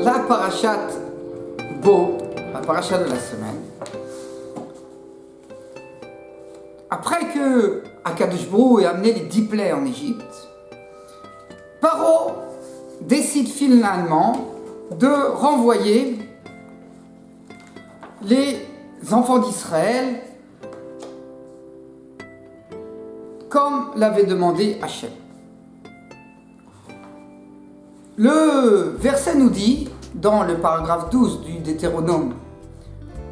la parashat Bo, la parashat de la semaine, après que Akadosh Baruch Hu ait amené les 10 plaies en Égypte, Paro décide finalement de renvoyer les enfants d'Israël comme l'avait demandé Hachem. Le verset nous dit, dans le paragraphe 12 du Deutéronome,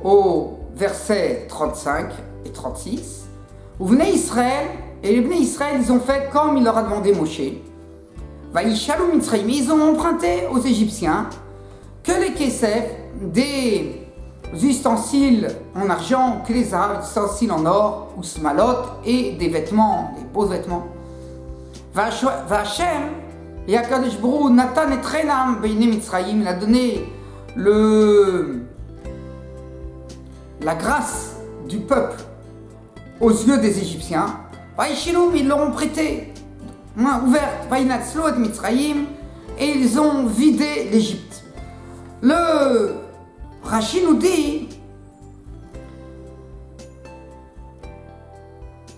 au verset 35 et 36, vous venez Israël, et les Bnei Israël, ils ont fait comme il leur a demandé Moshe. Vaïshalou Mitzrayim, ils ont emprunté aux Égyptiens que les kesef, des ustensiles en argent, que les ustensiles en or, ou smalot, et des vêtements, des beaux vêtements. Vachem, et Akadosh Baruch Hu Natan et Trenam Beine Mitzrayim, il a donné la grâce du peuple aux yeux des Égyptiens. Vaïshalom, ils l'auront prêté, main ouverte, Vaïnatzlo et Mitzrayim, et ils ont vidé l'Égypte. Le Rashi nous dit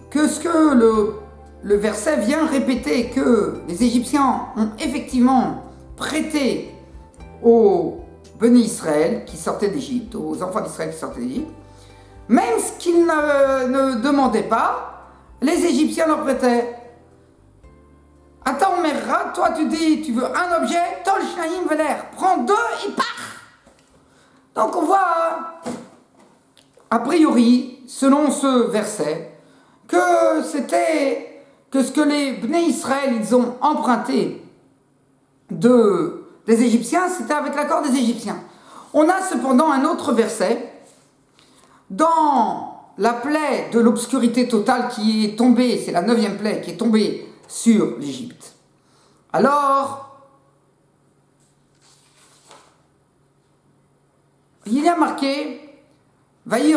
que ce que le verset vient répéter, que les Égyptiens ont effectivement prêté aux Béni Israël qui sortaient d'Égypte, aux enfants d'Israël qui sortaient d'Égypte, même ce qu'ils ne demandaient pas, les Égyptiens leur prêtaient. Attends, Merra, toi tu dis, tu veux un objet, Tol Shnaim Veler, prends 2 et pars. Donc on voit, a priori, selon ce verset, que ce que les Bnei Israël ils ont emprunté des Égyptiens, c'était avec l'accord des Égyptiens. On a cependant un autre verset dans la plaie de l'obscurité totale qui est tombée, c'est la 9e plaie qui est tombée sur l'Égypte. Alors, il y a marqué il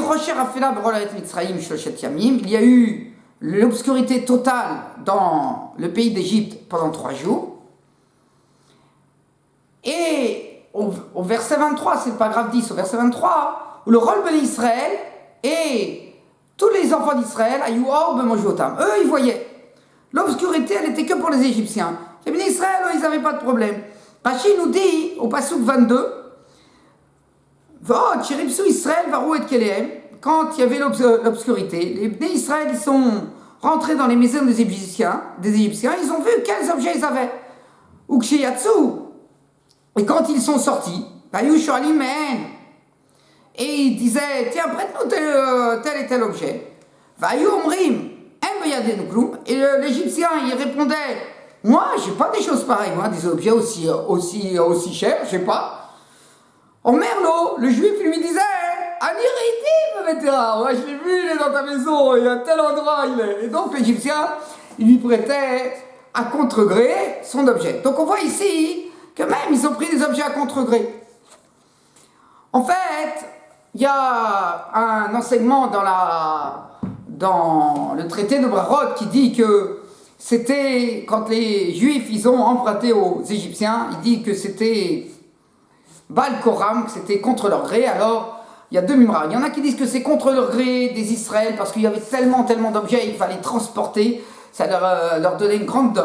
y a eu l'obscurité totale dans le pays d'Égypte pendant 3 jours. Et au verset 23, c'est le paragraphe 10, au verset 23, où le rôle de l'Israël et tous les enfants d'Israël, eux, ils voyaient. L'obscurité, elle était que pour les Égyptiens. Les bénis Israël, eux, ils n'avaient pas de problème. Rashi nous dit, au passouk 22, quand il y avait l'obscurité, les bénis Israël, ils sont rentrés dans les maisons des Égyptiens, ils ont vu quels objets ils avaient. Et quand ils sont sortis, et ils disaient, tiens, prête-nous tel et tel objet. Et l'Égyptien, il répondait, moi, j'ai pas des choses pareilles, moi, des objets aussi chers, je sais pas. En Merlot, le juif lui disait, ouais, je l'ai vu, il est dans ta maison, il est à tel endroit, il est. Et donc l'Égyptien, il lui prêtait à contre-gré son objet. Donc on voit ici que même ils ont pris des objets à contre-gré. En fait, il y a un enseignement dans le traité de Brarot qui dit que c'était, quand les Juifs ils ont emprunté aux Égyptiens, il dit que c'était Bal Koram, que c'était contre leur gré. Alors, il y a 2 mimras. Il y en a qui disent que c'est contre leur gré des Israël parce qu'il y avait tellement d'objets, il fallait transporter. Ça leur donnait une grande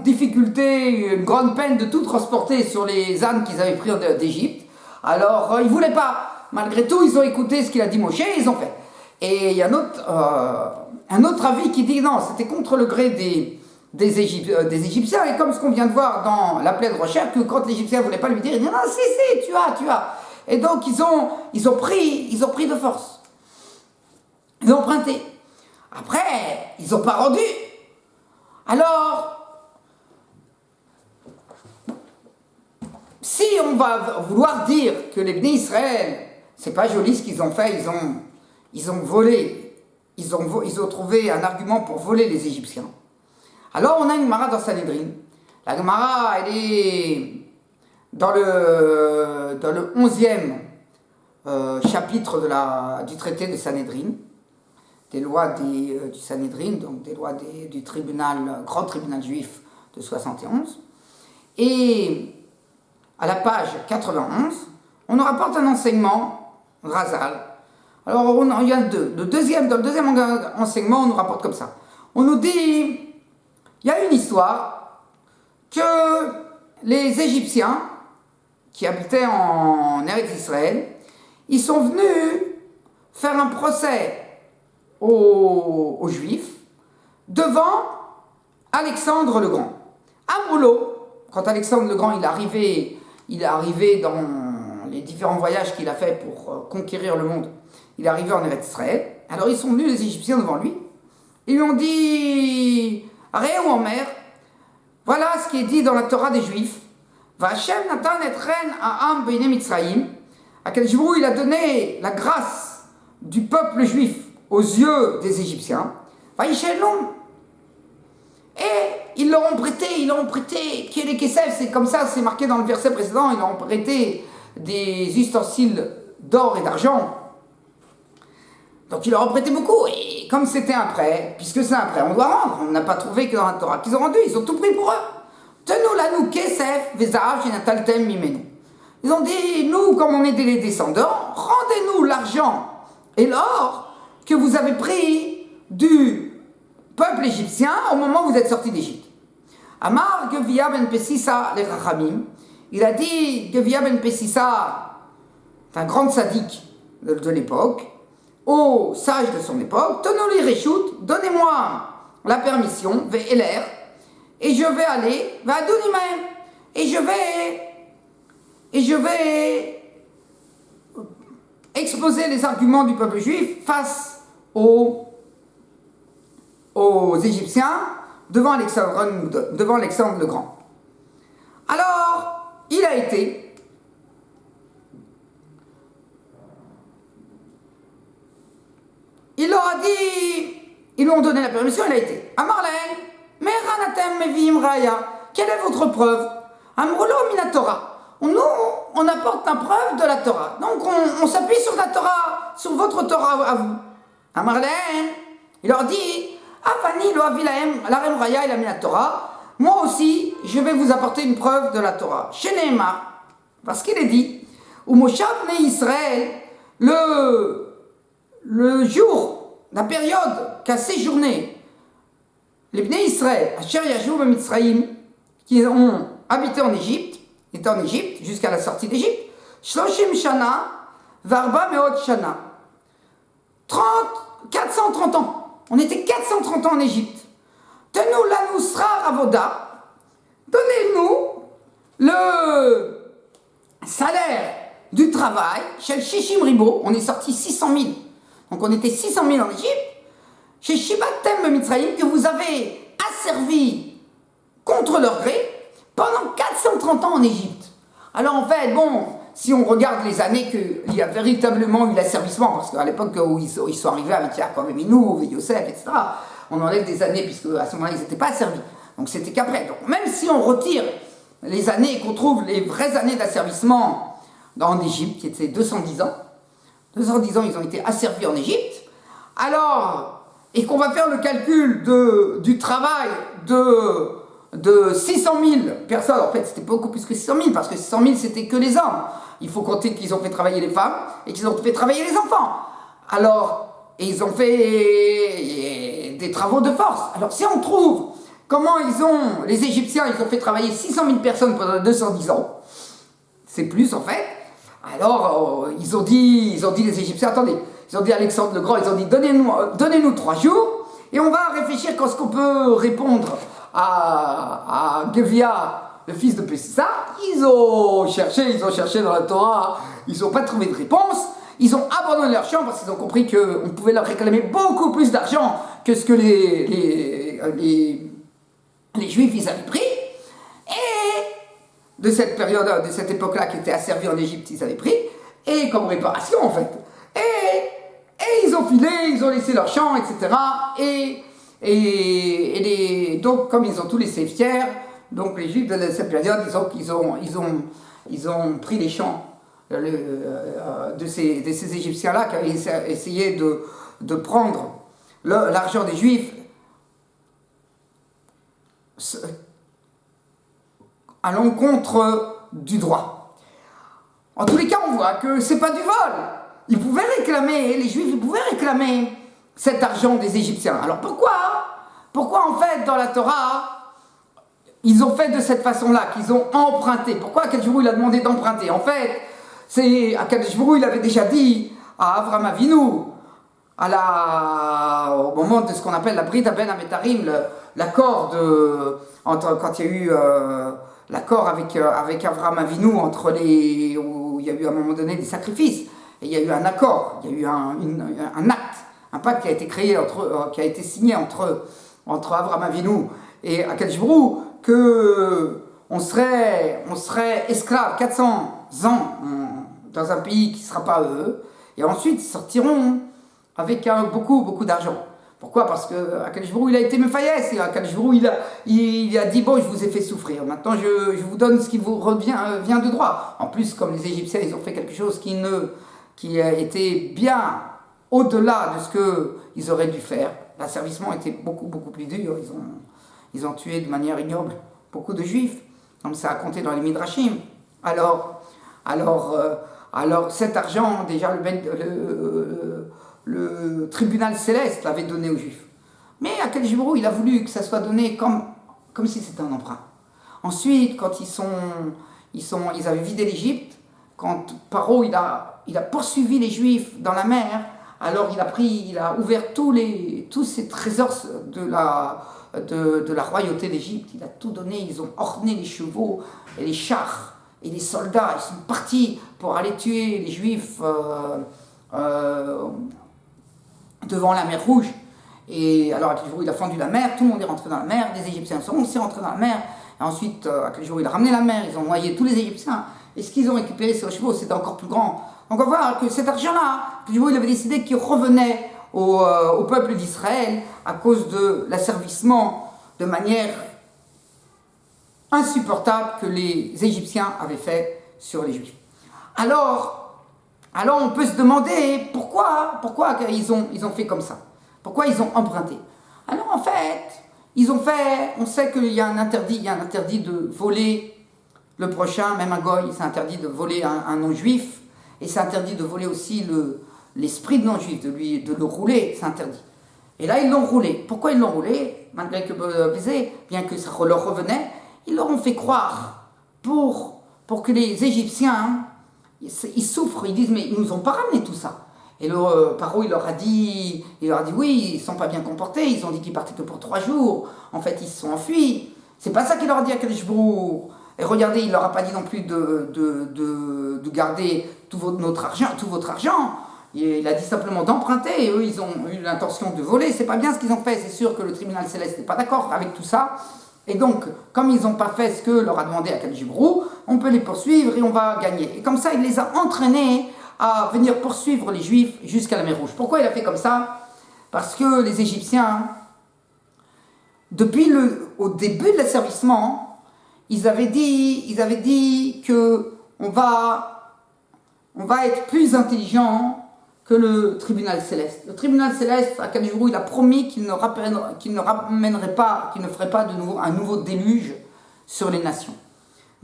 difficulté, une grande peine de tout transporter sur les ânes qu'ils avaient pris d'Égypte. Alors, ils ne voulaient pas. Malgré tout, ils ont écouté ce qu'il a dit Moshe et ils ont fait. Et il y a un autre avis qui dit non, c'était contre le gré des Égyptiens. Et comme ce qu'on vient de voir dans la plaie de Rocher, que quand l'Égyptien ne voulait pas lui dire, il dit non, si, tu as. Et donc, ils ont pris de force. Ils ont emprunté. Après, ils n'ont pas rendu. Alors, si on va vouloir dire que les Bnei Israël, c'est pas joli ce qu'ils ont fait, ils ont volé, ils ont trouvé un argument pour voler les Égyptiens. Alors, on a une Gemara dans Sanhedrin. La Gemara, elle est dans le 11e chapitre du traité de Sanhedrin, des lois du Sanhedrin, donc des lois du grand tribunal juif de 71. Et à la page 91, on nous rapporte un enseignement, Razal. Alors, il y a deux. Dans le deuxième enseignement, on nous rapporte comme ça. On nous dit, il y a une histoire que les Égyptiens qui habitaient en Eretz Israël, ils sont venus faire un procès aux Juifs devant Alexandre le Grand. Amroulo, quand Alexandre le Grand il est arrivé dans les différents voyages qu'il a fait pour conquérir le monde, il est arrivé en Eretz Israël. Alors ils sont venus les Égyptiens devant lui, ils lui ont dit Réou en mer, voilà ce qui est dit dans la Torah des Juifs. Vachem Natan et Ren Aham Beiné Mitzraïm, à quel jour il a donné la grâce du peuple juif aux yeux des Égyptiens. Vaïchelon. Et ils leur ont prêté, qui est les Kesef, c'est comme ça, c'est marqué dans le verset précédent, ils leur ont prêté des ustensiles d'or et d'argent. Donc ils leur ont prêté beaucoup, et comme c'était un prêt, puisque c'est un prêt, on doit rendre. On n'a pas trouvé que dans la Torah qu'ils ont rendu, ils ont tout pris pour eux. Tenons là, nous, Kesef, Vezav, Shenataltem, Mimenu. Ils ont dit, nous, comme on est des descendants, rendez-nous l'argent et l'or que vous avez pris du peuple égyptien au moment où vous êtes sortis d'Égypte. Amar Gevia ben Pessissa les Rachamim, il a dit, Gevia ben Pessissa, un grand sadique de l'époque, aux sages de son époque, tenons les réchoutes, donnez-moi la permission, ve'eler, et je vais aller, ve'adonimaem, et je vais exposer les arguments du peuple juif face aux Égyptiens devant Alexandre le Grand. Alors, il a été. Il leur a dit, ils lui ont donné la permission, il a été. Amarlen, Meranatem Mevim Raya, quelle est votre preuve? Amroulo Minatora. Nous, on apporte la preuve de la Torah. Donc, on s'appuie sur la Torah, sur votre Torah à vous. Amarlen, il leur dit, Afani lo avilaem larem raya et la Torah. Moi aussi, je vais vous apporter une preuve de la Torah. Chez Nehemar, parce qu'il est dit, ou Moshav ne Israël, le jour, la période qu'a séjourné les Bnei Israël, Asher Yashvu Mitzrayim, qui ont habité en Égypte, étaient en Égypte jusqu'à la sortie d'Égypte, Shloshim Shana, Varba Meot Shana. 430 ans. On était 430 ans en Égypte. Tenez-nous la Nusra Ravoda. Donnez-nous le salaire du travail chez Shishim Ribo. On est sorti 600 000. Donc on était 600 000 en Égypte. Chez Shibatem Mitzrayim, que vous avez asservi contre leur gré pendant 430 ans en Égypte. Alors en fait, bon, si on regarde les années qu'il y a véritablement eu l'asservissement, parce qu'à l'époque où ils sont arrivés avec Yaakov Avinu, Yosef, etc., on enlève des années, puisque à ce moment-là, ils n'étaient pas asservis. Donc c'était qu'après. Donc même si on retire les années et qu'on trouve les vraies années d'asservissement en Égypte, qui étaient 210 ans, 210 ans, ils ont été asservis en Égypte, alors, et qu'on va faire le calcul du travail de 600 000 personnes, en fait c'était beaucoup plus que 600 000, parce que 600 000 c'était que les hommes. Il faut compter qu'ils ont fait travailler les femmes et qu'ils ont fait travailler les enfants. Alors, et ils ont fait des travaux de force. Alors si on trouve comment les Égyptiens, ils ont fait travailler 600 000 personnes pendant 210 ans, c'est plus en fait. Alors ils ont dit les Égyptiens, attendez, ils ont dit à Alexandre le Grand, ils ont dit donnez-nous 3 jours et on va réfléchir quand ce qu'on peut répondre à Gevia, le fils de Pessissa. Ils ont cherché dans la Torah, ils n'ont pas trouvé de réponse, ils ont abandonné leur champ parce qu'ils ont compris qu'on pouvait leur réclamer beaucoup plus d'argent que ce que les Juifs ils avaient pris, et de cette période, de cette époque-là qui était asservie en Égypte, ils avaient pris, et comme réparation en fait. Et ils ont filé, ils ont laissé leur champ, etc. Donc, comme ils ont tout laissé fiers, donc les Juifs de cette période, ils ont pris les champs de ces Égyptiens-là qui avaient essayé de prendre l'argent des Juifs à l'encontre du droit. En tous les cas, on voit que c'est pas du vol. Ils pouvaient réclamer, les Juifs, ils pouvaient réclamer cet argent des Égyptiens. Alors pourquoi en fait dans la Torah ils ont fait de cette façon-là, qu'ils ont emprunté? Pourquoi Akadosh Baruch Hu il a demandé d'emprunter? En fait, c'est Akadosh Baruch Hu il avait déjà dit à Avraham Avinu, au moment de ce qu'on appelle la Brit Ben Ametarim, l'accord quand il y a eu l'accord avec Avraham Avinu où il y a eu à un moment donné des sacrifices, et il y a eu un accord, il y a eu un acte, un pacte qui a été créé qui a été signé entre Avraham Avinu et Akadosh Baruch Hu, que on serait esclaves 400 ans dans un pays qui ne sera pas eux, et ensuite ils sortiront avec beaucoup d'argent. Pourquoi? Parce que Akadosh Baruch Hu il a été mefaïès, et Akadosh Baruch Hu il a dit bon, je vous ai fait souffrir, maintenant je vous donne ce qui vous vient de droit. En plus, comme les Égyptiens ils ont fait quelque chose qui a été bien au-delà de ce qu'ils auraient dû faire. L'asservissement était beaucoup plus dur. Ils ont tué de manière ignoble beaucoup de Juifs, comme ça a compté dans les Midrashim. Alors cet argent, déjà le tribunal céleste l'avait donné aux Juifs. Mais Akadosh Baruch Hu il a voulu que ça soit donné comme si c'était un emprunt. Ensuite, quand ils avaient vidé l'Égypte, quand Paro il a poursuivi les Juifs dans la mer, alors il a ouvert tous ces trésors de la royauté d'Égypte. Il a tout donné, ils ont orné les chevaux et les chars et les soldats. Ils sont partis pour aller tuer les Juifs devant la mer Rouge. Et alors il a fendu la mer, tout le monde est rentré dans la mer, les Égyptiens sont aussi rentrés dans la mer. Et ensuite, il a ramené la mer, ils ont noyé tous les Égyptiens. Et ce qu'ils ont récupéré sur les chevaux, c'était encore plus grand. Donc on va voir que cet argent-là, il avait décidé qu'il revenait au peuple d'Israël à cause de l'asservissement de manière insupportable que les Égyptiens avaient fait sur les Juifs. Alors on peut se demander pourquoi ils ont fait comme ça. Pourquoi ils ont emprunté. Alors en fait, on sait qu'il y a un interdit de voler le prochain, même un goy, c'est interdit de voler un non-juif, et c'est interdit de voler aussi l'esprit de non-juif, de le rouler, c'est interdit. Et là, ils l'ont roulé. Pourquoi ils l'ont roulé? Malgré que bien que ça leur revenait, ils leur ont fait croire pour que les Égyptiens, ils souffrent, ils disent, mais ils nous ont pas ramené tout ça. Et le Paro, il leur a dit oui, ils ne sont pas bien comportés, ils ont dit qu'ils partaient que pour 3 jours, en fait ils se sont enfuis. C'est pas ça qu'il leur a dit à Akadosh Baruch Hu. Et regardez, il leur a pas dit non plus de garder tout votre argent. Il a dit simplement d'emprunter, et eux ils ont eu l'intention de voler. C'est pas bien ce qu'ils ont fait, c'est sûr que le tribunal céleste n'est pas d'accord avec tout ça. Et donc, comme ils n'ont pas fait ce que leur a demandé Akadosh Baruch Hu, on peut les poursuivre et on va gagner. Et comme ça, il les a entraînés à venir poursuivre les Juifs jusqu'à la mer Rouge. Pourquoi il a fait comme ça? Parce que les Égyptiens, au début de l'asservissement, ils avaient dit que on va être plus intelligent que le tribunal céleste. Le tribunal céleste, Akadosh Baruch Hu, il a promis qu'il ne ferait pas de nouveau un nouveau déluge sur les nations.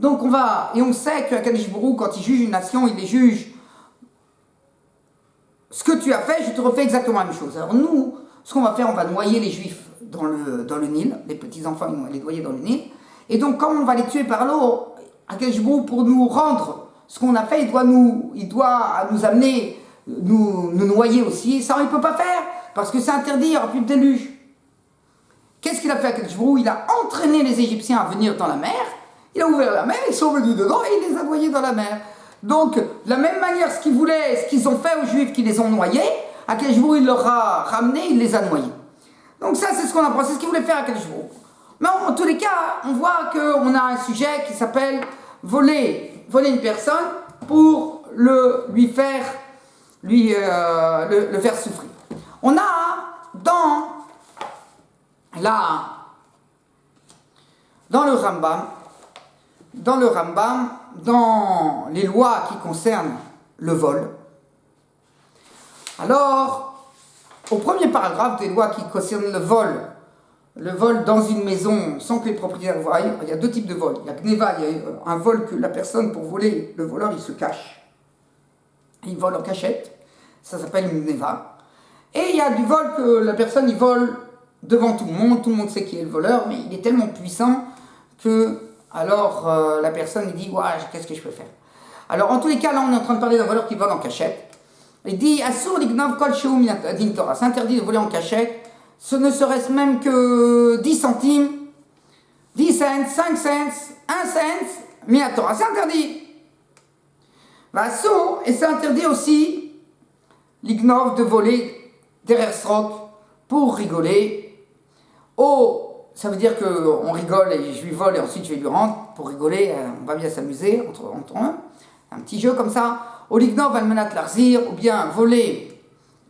Donc on sait que Akadosh Baruch Hu, quand il juge une nation, il les juge. Ce que tu as fait, je te refais exactement la même chose. Alors nous, ce qu'on va faire, on va noyer les Juifs dans le Nil, les petits-enfants, ils vont les noyer dans le Nil. Et donc, quand on va les tuer par l'eau, Akadosh Baruch Hu, pour nous rendre ce qu'on a fait, il doit nous amener, nous noyer aussi. Ça, il ne peut pas faire, parce que c'est interdit, il n'y aura plus de déluge. Qu'est-ce qu'il a fait Akadosh Baruch Hu? Il a entraîné les Égyptiens à venir dans la mer, il a ouvert la mer, ils sont venus dedans et il les a noyés dans la mer. Donc, de la même manière, ce qu'ils ont fait aux Juifs qui les ont noyés, Akadosh Baruch Hu, il leur a ramené, il les a noyés. Donc ça, c'est ce qu'on apprend, c'est ce qu'il voulait faire Akadosh Baruch Hu. Mais en tous les cas, on voit qu'on a un sujet qui s'appelle voler une personne pour le faire souffrir. On a dans le Rambam, dans les lois qui concernent le vol. Alors, au premier paragraphe des lois qui concernent le vol le vol dans une maison sans que les propriétaires voient. Il y a deux types de vols. Il y a Gneva, il y a un vol que la personne, pour voler, le voleur, il se cache. Il vole en cachette. Ça s'appelle une Gneva. Et il y a du vol que la personne, il vole devant tout le monde sait qui est le voleur, mais il est tellement puissant que, alors, la personne, il dit, ouais, qu'est-ce que je peux faire? Alors, en tous les cas, là, on est en train de parler d'un voleur qui vole en cachette. Il dit, Assur lignov kol shehu min din Torah. C'est interdit de voler en cachette. Ce ne serait-ce même que 10 centimes, 10 cents, 5 cents, 1 cent, min Torah. C'est interdit. Assur, et c'est interdit aussi, lignov, de voler derrière Srock pour rigoler. Oh, ça veut dire qu'on rigole et je lui vole et ensuite je vais lui rendre pour rigoler. On va bien s'amuser entre eux. Un petit jeu comme ça. Au lignov almenat larzir, ou bien voler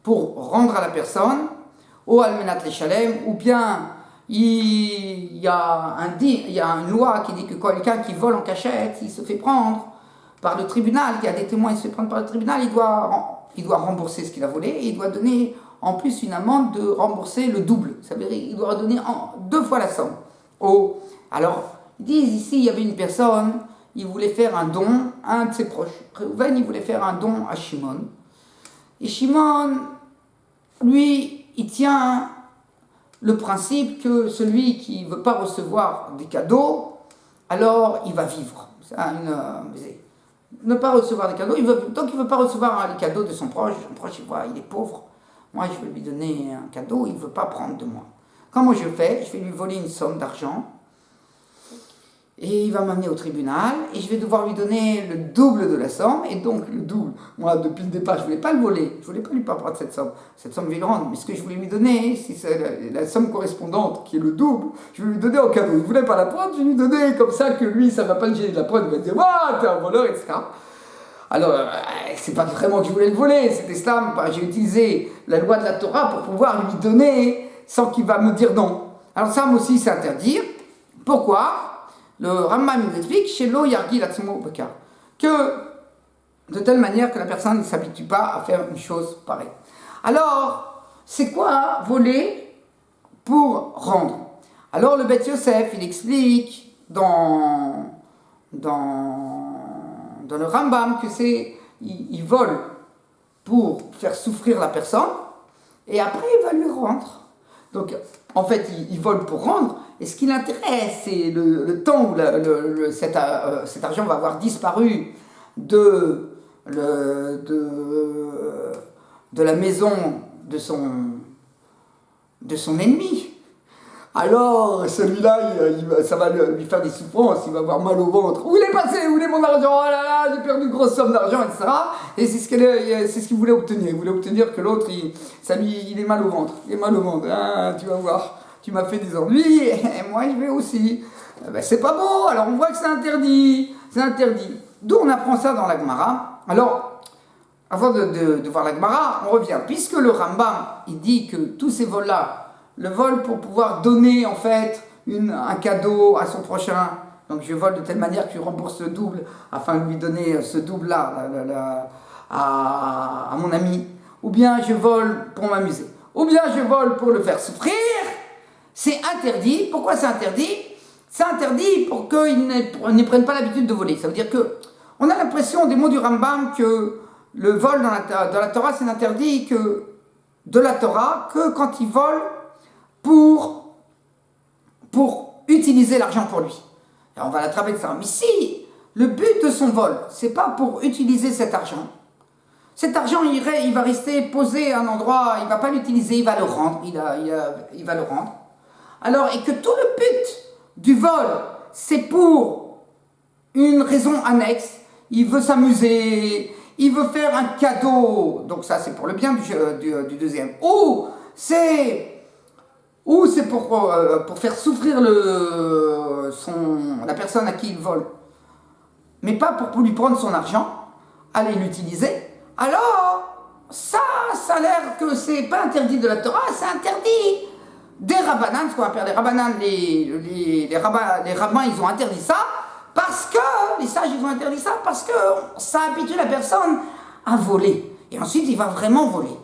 pour rendre à la personne. Au almenat leshalem, ou bien il y a une loi qui dit que quelqu'un qui vole en cachette, il se fait prendre par le tribunal, il y a des témoins, il se fait prendre par le tribunal, il doit rembourser ce qu'il a volé et il doit donner en plus une amende de rembourser le double. Ça veut dire qu'il doit donner 2 fois la somme. Alors, ils disent ici, il y avait une personne, il voulait faire un don à un de ses proches. Reuven, il voulait faire un don à Shimon. Et Shimon, lui, il tient le principe que celui qui ne veut pas recevoir des cadeaux, alors il va vivre. Ne pas recevoir des cadeaux, tant qu'il ne veut pas recevoir les cadeaux de son proche, il voit, il est pauvre. Moi, je vais lui donner un cadeau, il ne veut pas prendre de moi. Comment je fais? Je vais lui voler une somme d'argent et il va m'amener au tribunal et je vais devoir lui donner le double de la somme. Et donc, le double, moi, depuis le départ, je ne voulais pas le voler. Je ne voulais pas lui prendre cette somme. Cette somme, je vais le rendre. Mais ce que je voulais lui donner, si c'est la somme correspondante, qui est le double, je vais lui donner en cadeau. Il ne voulait pas la prendre, je vais lui donner comme ça que lui, ça ne va pas le gêner de la prendre. Il va dire, t'es un voleur, etc. Alors, c'est pas vraiment que je voulais le voler, c'était ça, j'ai utilisé la loi de la Torah pour pouvoir lui donner sans qu'il va me dire non. Alors ça, moi aussi, c'est interdit. Pourquoi? Le Rambam nous explique, chez lo yargi latzmo beka, que de telle manière que la personne ne s'habitue pas à faire une chose pareille. Alors, c'est quoi voler pour rendre? Alors le Beth Yosef, il explique dans le Rambam que il vole pour faire souffrir la personne et après il va lui rendre. Donc en fait il vole pour rendre et ce qui l'intéresse c'est le temps où cet argent va avoir disparu de la maison de son ennemi. Alors, celui-là, ça va lui faire des souffrances, il va avoir mal au ventre. Où il est passé? Où est mon argent? Oh là là, j'ai perdu une grosse somme d'argent, etc. Et c'est ce qu'il voulait obtenir. Il voulait obtenir que l'autre, il est mal au ventre. Il est mal au ventre. Ah, tu vas voir, tu m'as fait des ennuis, et moi je vais aussi. Ben, c'est pas beau, alors on voit que c'est interdit. C'est interdit. D'où on apprend ça dans la Gemara. Alors, avant de voir la Gemara, on revient. Puisque le Rambam, il dit que tous ces vols-là, le vol pour pouvoir donner en fait un cadeau à son prochain. Donc je vole de telle manière que je rembourse le double afin de lui donner ce double-là à mon ami. Ou bien je vole pour m'amuser. Ou bien je vole pour le faire souffrir. C'est interdit. Pourquoi c'est interdit? C'est interdit pour qu'ils ne prennent pas l'habitude de voler. Ça veut dire que on a l'impression des mots du Rambam que le vol dans la Torah c'est interdit que de la Torah que quand ils volent pour utiliser l'argent pour lui. Et on va l'attraper de ça. Mais si le but de son vol, c'est pas pour utiliser cet argent il va rester posé à un endroit, il va pas l'utiliser, il va le rendre, il va le rendre. Alors, et que tout le but du vol, c'est pour une raison annexe, il veut s'amuser, il veut faire un cadeau, donc ça c'est pour le bien du deuxième. Ou c'est pour faire souffrir la personne à qui il vole, mais pas pour lui prendre son argent, aller l'utiliser. Alors, ça a l'air que c'est pas interdit de la Torah, c'est interdit des rabbanan, ce qu'on appelle les rabbanan, les rabbins, ils ont interdit ça, parce que, les sages, ils ont interdit ça, parce que ça habitue la personne à voler. Et ensuite, il va vraiment voler.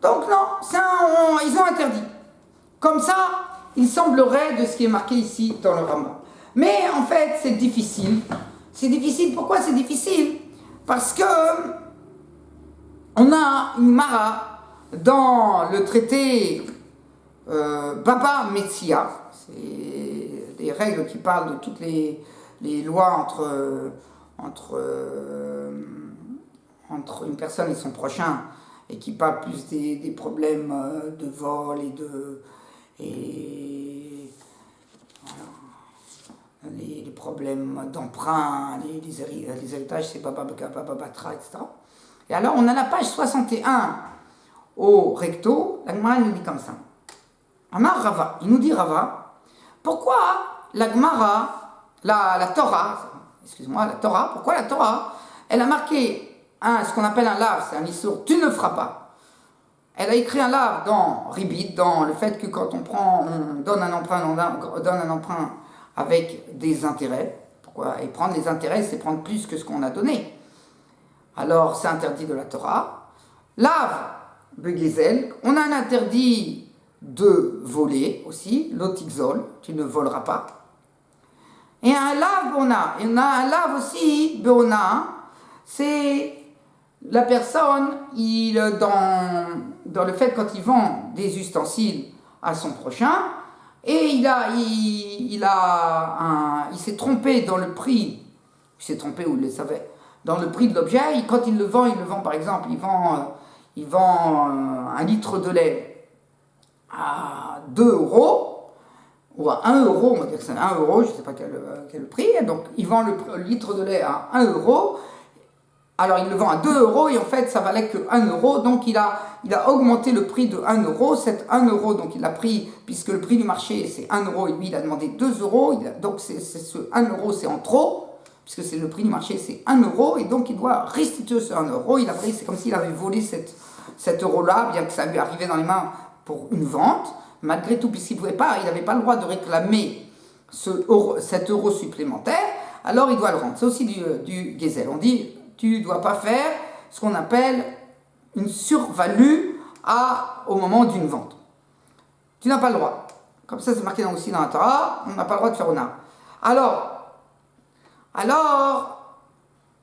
Donc non, ils ont interdit. Comme ça, il semblerait de ce qui est marqué ici dans le Rambam. Mais en fait, c'est difficile. C'est difficile. Pourquoi c'est difficile? Parce que on a une mara dans le traité Baba Metzia. C'est des règles qui parlent de toutes les lois entre une personne et son prochain, et qui parlent plus des problèmes de vol et voilà, les problèmes d'emprunt, les héritages, c'est Baba Batra, etc. Et alors, on a la page 61 au recto, la Gemara nous dit comme ça. Amar Rava, il nous dit Rava, pourquoi la Gemara, la Torah, pourquoi la Torah, elle a marqué ce qu'on appelle un lave, c'est un issour, tu ne feras pas. Elle a écrit un lave dans Ribit, dans le fait que quand on donne un emprunt avec des intérêts. Pourquoi? Et prendre les intérêts, c'est prendre plus que ce qu'on a donné. Alors, c'est interdit de la Torah. Lave, Begezel, on a un interdit de voler aussi, l'otixol, tu ne voleras pas. Et un lave, on a un lave aussi, beona, c'est la personne, dans le fait quand il vend des ustensiles à son prochain, et il s'est trompé dans le prix, ou il le savait, dans le prix de l'objet. Quand il le vend par exemple, il vend un litre de lait à 2 euros, ou à 1 euro, on va dire que c'est 1 euro, je ne sais pas quel prix, donc il vend le litre de lait à 1 euro, alors il le vend à 2 euros, et en fait ça valait que 1 euro, donc il a augmenté le prix de 1 euro, cet 1 euro, donc il a pris, puisque le prix du marché c'est 1 euro, et lui il a demandé 2 euros, donc ce 1 euro c'est en trop, puisque c'est le prix du marché c'est 1 euro, et donc il doit restituer ce 1 euro, c'est comme s'il avait volé cet euro-là, bien que ça lui arrivait dans les mains pour une vente, malgré tout, puisqu'il n'avait pas le droit de réclamer cet euro supplémentaire, alors il doit le rendre. C'est aussi du gezel. On dit, tu ne dois pas faire ce qu'on appelle une survalue au moment d'une vente. Tu n'as pas le droit. Comme ça, c'est marqué aussi dans la Torah, on n'a pas le droit de faire honneur. Alors,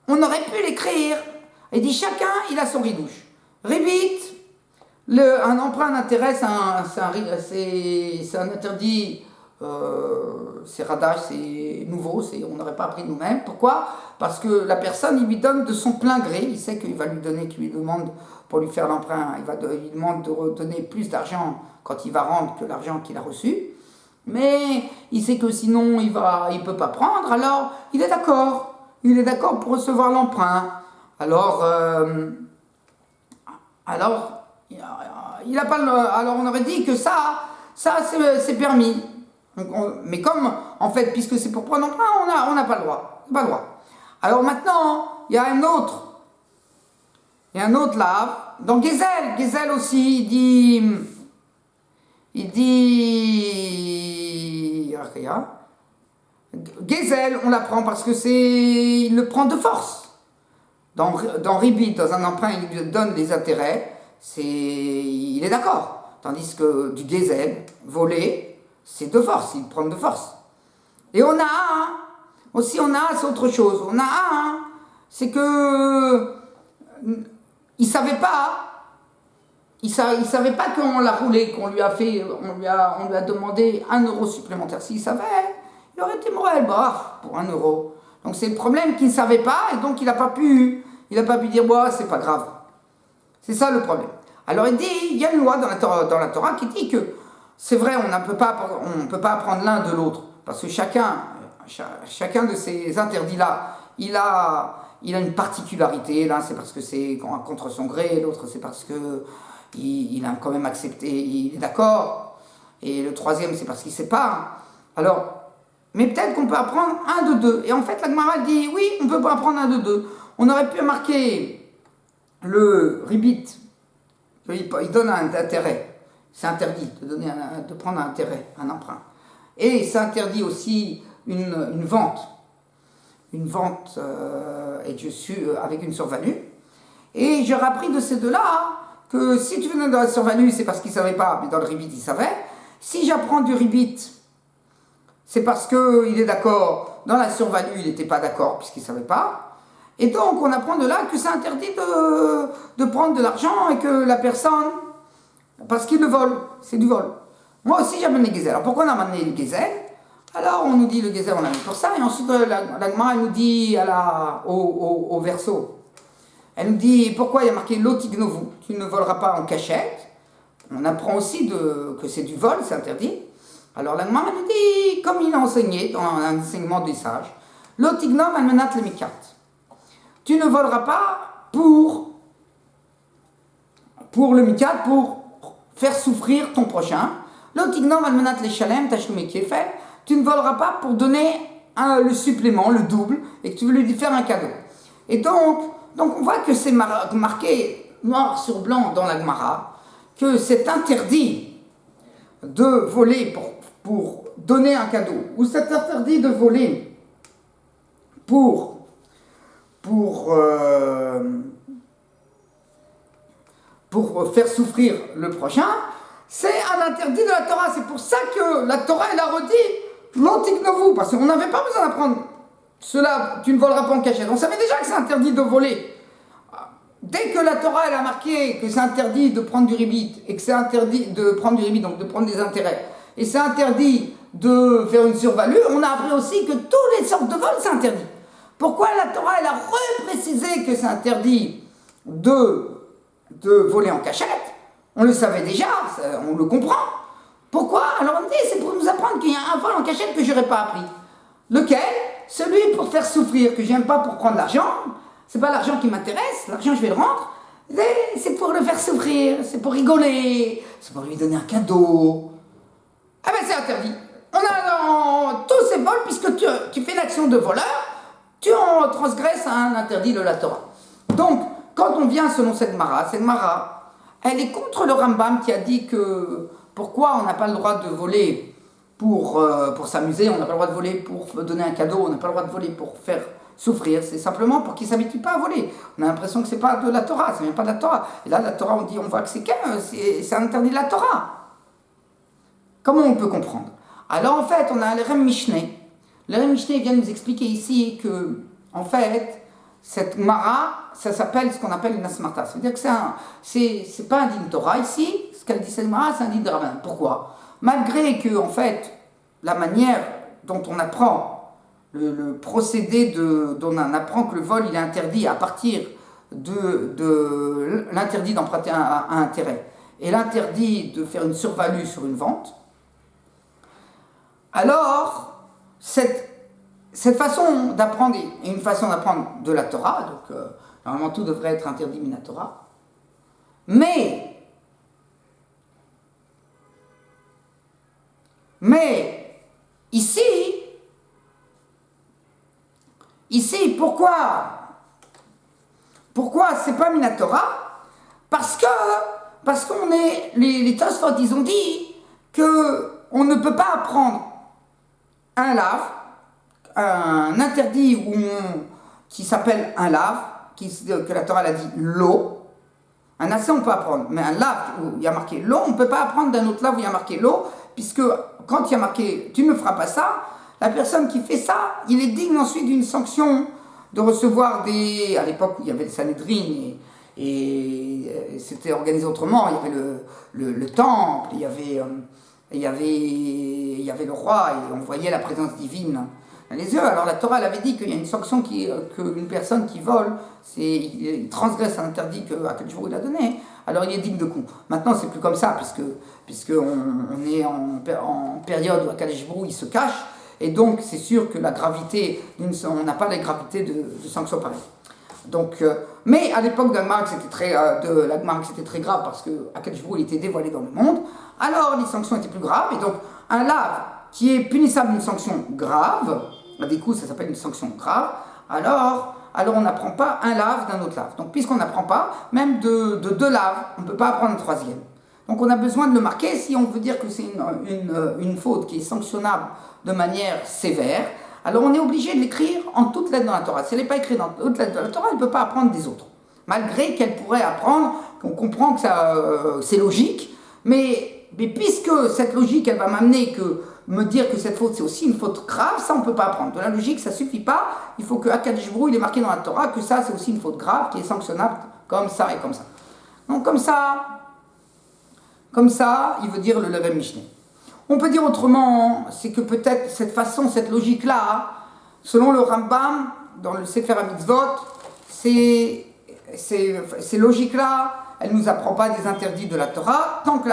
on aurait pu l'écrire, et dit chacun, il a son ridouche. Ribit, un emprunt d'intérêt, c'est un interdit, c'est radage, c'est nouveau, on n'aurait pas appris nous-mêmes. Pourquoi? Parce que la personne, il lui donne de son plein gré, il sait qu'il va lui donner, qu'il lui demande pour lui faire l'emprunt, il lui demande de redonner plus d'argent quand il va rendre que l'argent qu'il a reçu, mais il sait que sinon il peut pas prendre, alors il est d'accord pour recevoir l'emprunt. Alors il a pas alors on aurait dit que ça c'est permis. Mais comme, en fait, puisque c'est pour prendre emprunt, on n'a pas le droit. Pas le droit. Alors maintenant, il y a un autre lave. Dans Gezel aussi, il dit, Gezel, on l'apprend parce que il le prend de force. Dans Ribit, dans un emprunt, il lui donne des intérêts, il est d'accord. Tandis que du Gezel, volé, c'est de force, il prend de force. Et on a c'est autre chose. On a c'est que il savait pas qu'on l'a roulé, qu'on lui a demandé 1 euro supplémentaire. S'il savait, il aurait été morel, pour 1 euro. Donc c'est le problème qu'il ne savait pas, et donc il n'a pas pu dire, c'est pas grave. C'est ça le problème. Alors il y a une loi dans la Torah qui dit que c'est vrai, on ne peut pas apprendre l'un de l'autre, parce que chacun de ces interdits-là, il a une particularité. L'un, c'est parce que c'est contre son gré, l'autre, c'est parce que il a quand même accepté, il est d'accord, et le troisième, c'est parce qu'il ne sait pas. Alors, mais peut-être qu'on peut apprendre un de deux. Et en fait, la Gemara dit, oui, on ne peut pas apprendre un de deux. On aurait pu marquer le ribit, il donne un intérêt. C'est interdit de prendre un intérêt, un emprunt. Et c'est interdit aussi une vente. Une vente avec une survalue. Et j'aurais appris de ces deux-là que si tu venais dans la survalue, c'est parce qu'il ne savait pas, mais dans le ribit, il savait. Si j'apprends du ribit, c'est parce qu'il est d'accord. Dans la survalue, il n'était pas d'accord puisqu'il ne savait pas. Et donc, on apprend de là que c'est interdit de prendre de l'argent et que la personne, parce qu'il le vole, c'est du vol. Moi aussi, j'amène les gezel. Alors, pourquoi on a amené le gezel? Alors, on nous dit le gezel, on a mis pour ça. Et ensuite, la Gemara, elle nous dit au verso. Elle nous dit, pourquoi il y a marqué l'otignovu, tu ne voleras pas en cachette. On apprend aussi que c'est du vol, c'est interdit. Alors la Gemara nous dit, comme il a enseigné dans l'enseignement des sages, l'otignov almenat le mikat. Tu ne voleras pas pour le mikat, pour faire souffrir ton prochain. L'otignov almenat le shalem, tachloumé qui est fait. Tu ne voleras pas pour donner le supplément, le double, et que tu veux lui faire un cadeau. Et donc on voit que c'est marqué noir sur blanc dans la Gemara, que c'est interdit de voler pour donner un cadeau, ou c'est interdit de voler pour faire souffrir le prochain, c'est un interdit de la Torah. C'est pour ça que la Torah, elle a redit l'antignovu, parce qu'on n'avait pas besoin d'apprendre cela, tu ne voleras pas en cachette. On savait déjà que c'est interdit de voler. Dès que la Torah, elle a marqué que c'est interdit de prendre du ribit, et que c'est interdit de prendre du ribit, donc de prendre des intérêts, et c'est interdit de faire une survalue, on a appris aussi que toutes les sortes de vols, c'est interdit. Pourquoi la Torah, elle a reprécisé que c'est interdit de voler en cachette? On le savait déjà, on le comprend. Pourquoi? Alors on dit, c'est pour nous apprendre qu'il y a un vol en cachette que je n'aurais pas appris. Lequel? Celui pour faire souffrir, que je n'aime pas pour prendre l'argent. C'est pas l'argent qui m'intéresse, l'argent je vais le rendre. C'est pour le faire souffrir, c'est pour rigoler, c'est pour lui donner un cadeau. Ah ben c'est interdit. On a dans tous ces vols, puisque tu fais l'action de voleur, tu en transgresses un interdit de la Torah. Donc, quand on vient selon cette Mara, elle est contre le Rambam qui a dit que pourquoi on n'a pas le droit de voler pour s'amuser, on n'a pas le droit de voler pour donner un cadeau, on n'a pas le droit de voler pour faire souffrir, c'est simplement pour qu'ils ne s'habituent pas à voler. On a l'impression que ce n'est pas de la Torah, ça ne vient pas de la Torah. Et là, la Torah, on voit que c'est un interdit de la Torah. Comment on peut comprendre? Alors en fait, on a le Rem Mishneh. Le Rem Mishneh vient nous expliquer ici que, en fait, cette Mara, ça s'appelle ce qu'on appelle une Asmarta. Ça veut dire que c'est pas un digne Torah ici, ce qu'elle dit cette Mara, c'est un digne de Rabbin. Pourquoi? Malgré que, en fait, la manière dont on apprend le procédé dont on apprend que le vol il est interdit à partir de l'interdit d'emprunter un intérêt et l'interdit de faire une survalue sur une vente, alors cette façon d'apprendre est une façon d'apprendre de la Torah, donc normalement tout devrait être interdit min Torah, mais ici, pourquoi c'est pas Minatora? Parce qu'on est, les Tosfot, ils ont dit qu'on ne peut pas apprendre un lave, un interdit qui s'appelle un lave, que la Torah a dit l'eau. Un assez on peut apprendre, mais un lave où il y a marqué l'eau, on ne peut pas apprendre d'un autre lave où il y a marqué l'eau, puisque quand il y a marqué tu ne feras pas ça, la personne qui fait ça, il est digne ensuite d'une sanction de recevoir à l'époque où il y avait le Sanhedrin et c'était organisé autrement, il y avait le temple, il y avait le roi et on voyait la présence divine dans les yeux. Alors la Torah elle avait dit qu'il y a une sanction qu'une personne qui vole, il transgresse un interdit qu'Akadosh Baruch Hu il a donné, alors il est digne de coup. Maintenant c'est plus comme ça, puisqu'on est en période où Akadosh Baruch Hu il se cache, et donc c'est sûr que la gravité, on n'a pas la gravité de sanctions pareilles. Donc, mais à l'époque d'Agmark c'était très grave parce que Akadosh Baruch Hu il était dévoilé dans le monde, alors les sanctions étaient plus graves, et donc un lave qui est punissable d'une sanction grave, du coup ça s'appelle une sanction grave, alors on n'apprend pas un lave d'un autre lave. Donc puisqu'on n'apprend pas, même de deux laves, on ne peut pas apprendre un troisième. Donc on a besoin de le marquer si on veut dire que c'est une faute qui est sanctionnable de manière sévère, alors on est obligé de l'écrire en toutes lettres dans la Torah. Si elle n'est pas écrite dans toutes lettres de la Torah, elle ne peut pas apprendre des autres. Malgré qu'elle pourrait apprendre, qu'on comprend que c'est logique, mais mais puisque cette logique, elle va m'amener que me dire que cette faute, c'est aussi une faute grave, ça, on ne peut pas apprendre. De la logique, ça ne suffit pas. Il faut que Akadosh Baruch Hu, il est marqué dans la Torah que ça, c'est aussi une faute grave qui est sanctionnable comme ça et comme ça. Donc, comme ça, il veut dire le Levem Mishneh. On peut dire autrement, c'est que peut-être cette façon, cette logique-là, selon le Rambam, dans le Sefer HaMitzvot, ces logiques-là, elle ne nous apprend pas des interdits de la Torah, tant que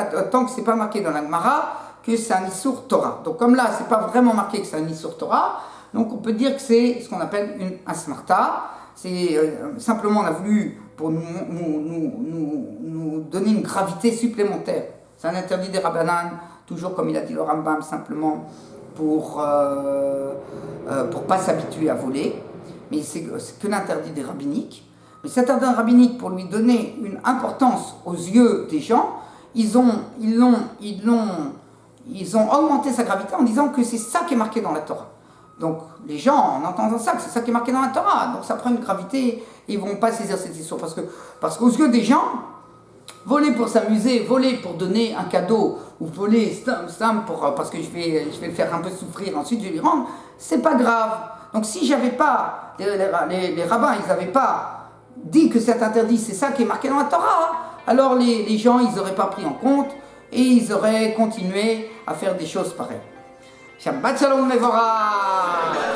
ce n'est pas marqué dans la Gemara que c'est un Issur Torah. Donc comme là, ce n'est pas vraiment marqué que c'est un Issur Torah, donc on peut dire que c'est ce qu'on appelle une Asmarta. C'est simplement, on a voulu, pour nous donner une gravité supplémentaire. C'est un interdit des Rabbanan, toujours comme il a dit le Rambam, simplement pour pas s'habituer à voler. Mais c'est que l'interdit des rabbiniques. Mais cet interdit rabbinique, pour lui donner une importance aux yeux des gens, ils ont augmenté sa gravité en disant que c'est ça qui est marqué dans la Torah. Donc les gens, en entendant ça, que c'est ça qui est marqué dans la Torah, donc ça prend une gravité, et ils ne vont pas saisir cette histoire. Parce qu'aux yeux des gens, voler pour s'amuser, voler pour donner un cadeau, ou voler parce que je vais le faire un peu souffrir, ensuite je vais lui rendre, c'est pas grave. Donc si j'avais pas, les rabbins, ils n'avaient pas dit que cet interdit, c'est ça qui est marqué dans la Torah, alors les gens, ils n'auraient pas pris en compte, et ils auraient continué à faire des choses pareilles. Shabbat Shalom Mevorach.